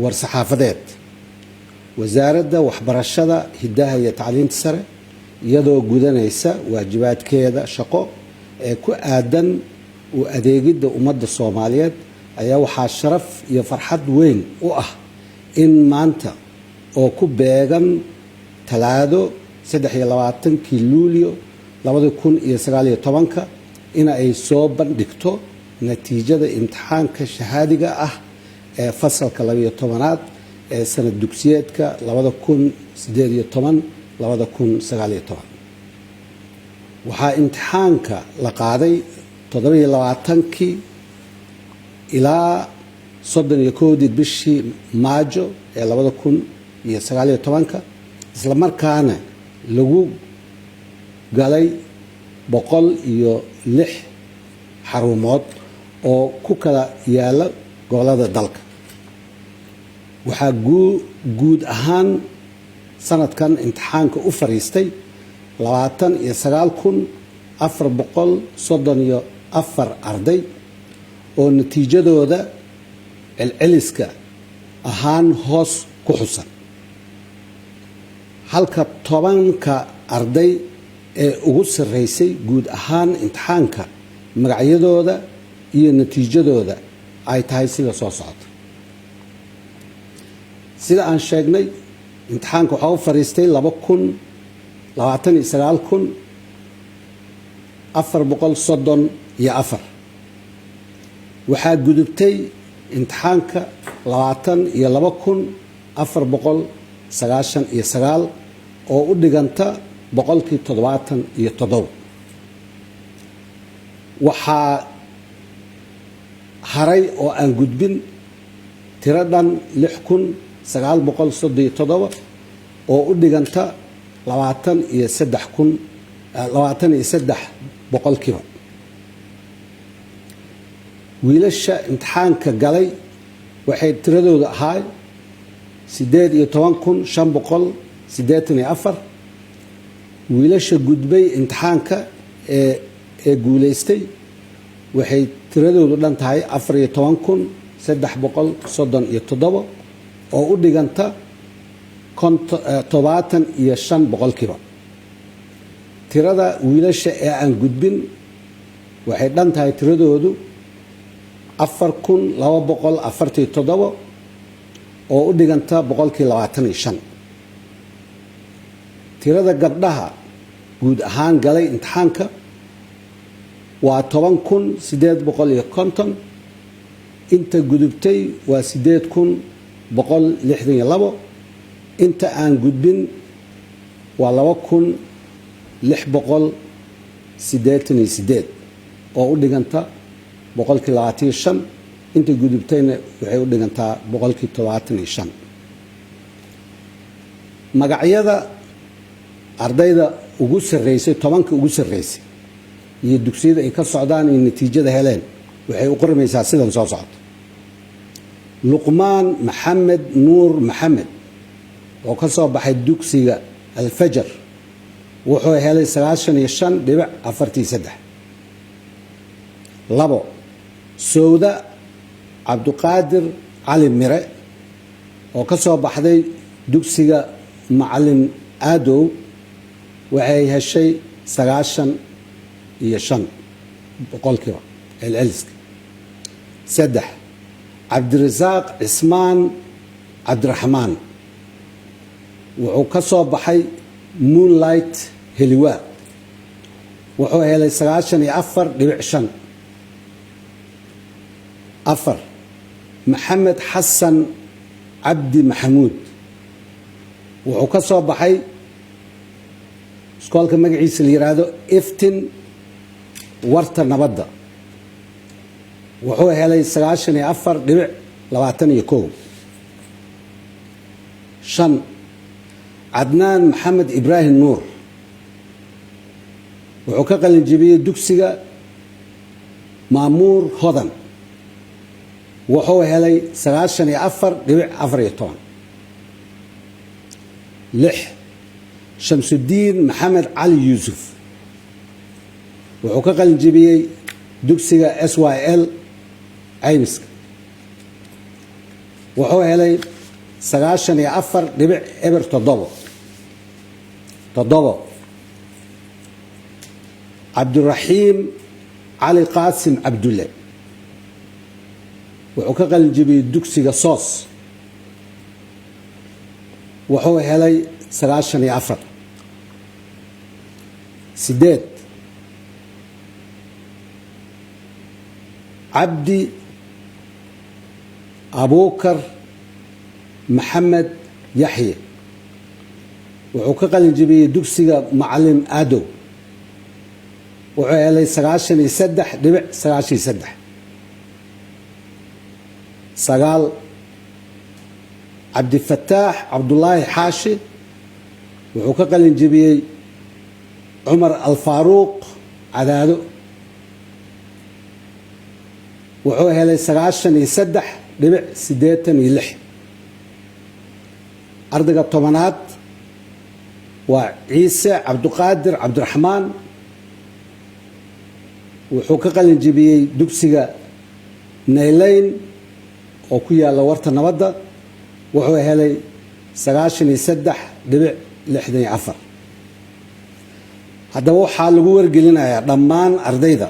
war-saxaafadeed wasaaradda waxbarashada hidaha iyo tacliinta sare iyadoo gudanaysa waajibaadkeeda shaqo ee ku aadan u adeegidda ummadda Soomaaliyeed ayaa waxaa sharaf iyo farxad weyn u ah in maanta oo ku beegan talaado 23 Luulyo 2019 in ay soo bandhigto natiijada imtixaanka shahaadiga ah ee fasalka 12aad ee sanad dugsiyeedka 2018-2019 waxaa imtixaanka la qaaday 27 ilaa 31 bishii Maajo ee 2019 isla markaana lagu galay 106 xarumood oo ku kala yaala gobolada dalka waxaa guud ahaan sanadkan imtixaanka u fariistay 29434 arday oo natiijadooda celceliska ahaan hoos ku xusan halka 10ka arday ee ugu sareysay guud ahaan imtixaanka magacyadooda iyo natiijadooda ay tahay sida soo socota sida aan sheegnay imtixaanka waxa uu fariistay 29434 waxaa gudubtay imtixaanka 22499 oo u dhiganta 77%. waxaa haray oo aan gudbin tiradan 6937 oo u dhiganta 23%. wiilasha imtixaanka galay waxay tiradooda ahaa 18584 wiilasha gudbay imtixaanka ee guuleystay waxay tiradoodu dhan tahay 14337 oo u dhiganta 75%. tirada wiilasha ee aan gudbin waxay dhan tahay tiradoodu 4247 oo u dhiganta 25%. tirada gabdhaha guud ahaan galay imtixaanka waa 10850 inta gudubtay waa 8162 inta aan gudbin waa 2688 oo u dhiganta 25%. inta gudubtayna waxay u dhigantaa 75%. magacyada ardayda ugu sareysay 10ka ugu sareysay iyo dugsiyada ay ka socdaan in natiijada heleen waxay u qormaysaa sidan soo socota luqmaan maxamed nuur maxamed oo ka soo baxay dugsiga alfajar wuxuu helay 95.43 labo sowda cabduqaadir cali mire oo ka soo baxday dugsiga macalin aadow waxay heshay 95% celceliska. saddex cabdirasaaq cismaan cabdiraxmaan wuxuu ka soo baxay moonlight heliwaa wuxuu helay 94.5. afar maxamed xasan cabdi maxamuud wuxuu ka soo baxay iskoolka magaciisa la yiraahdo iftin warta nabadda wuxuu helay 94.21. shan cadnaan maxamed ibraahim nuur wuxuu ka qalin jebiyey dugsiga maamuur hodan wuxuu helay 94.14. lix shamsudiin maxamed cali yuusuf wuxuu ka qalin jebiyey dugsiga SYL caymiska wuxuu helay 94.7 cabdiraxiim cali qaasim cabdulle wuxuu ka qalin jebiyey dugsiga soos wuxuu helay 94 8 cabdi abuukar maxamed yaxye wuxuu ka qalin jebiyey dugsiga macalin aadow wuxuu helay 93.93 9 cabdifataax cabdulaahi xaashi wuxuu ka qalin jebiyey cumar alfaaruuq cadaado wuxuu helay 93.86 ardayga tobanaad waa ciise cabdiqaadir cabdiraxmaan wuxuu ka qalin jebiyey dugsiga naylayn oo ku yaala warta nabadda wuxuu helay 93.64 haddaba waxaa lagu wargelinayaa dhammaan ardayda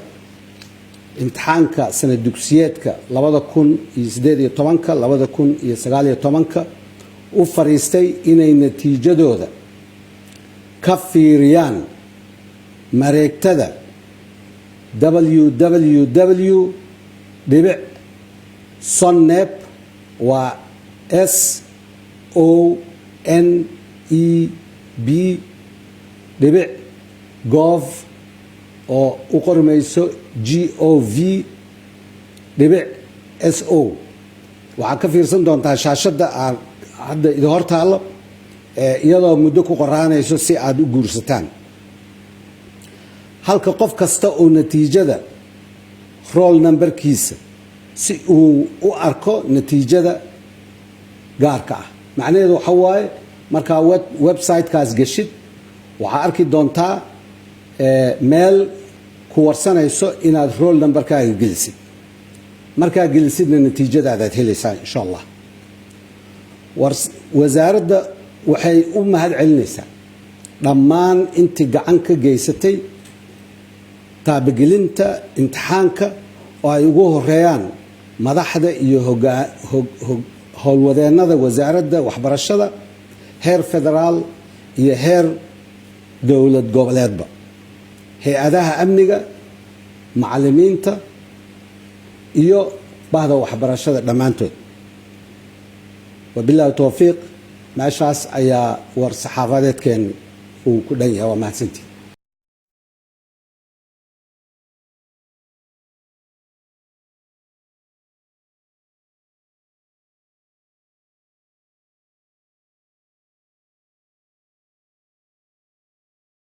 imtixaanka sanad dugsiyeedka 2018-2019 u fariistay inay natiijadooda ka fiiriyaan mareegtada www.sonneb waa SONEB.gov oo u qormayso gov.so waxaad ka fiirsan doontaa shaashadda aan hadda idin hor taallo iyadoo muddo ku qoraanayso si aad u guursataan halka qof kasta oo natiijada roll numberkiisa si uu u arko natiijada gaarka ah macnaheedu waxa waaye markaa website-kaas geshid waxaa arki doontaa meel ku warsanayso inaad roll numberkaaga gelisid markaa gelisidna natiijadaadaad helaysaa insha allah wasaaradda waxay u mahad celinaysaa dhammaan intii gacan ka geysatay taabagelinta imtixaanka oo ay ugu horeeyaan madaxda iyo howlwadeennada wasaaradda waxbarashada heer federaal iyo heer dowlad goboleedba hay-adaha amniga macallimiinta iyo bahda waxbarashada dhammaantood wabilaahi towfiiq meeshaas ayaa war saxaafadeedkeen uu ku dhan yahay waa mahadsantii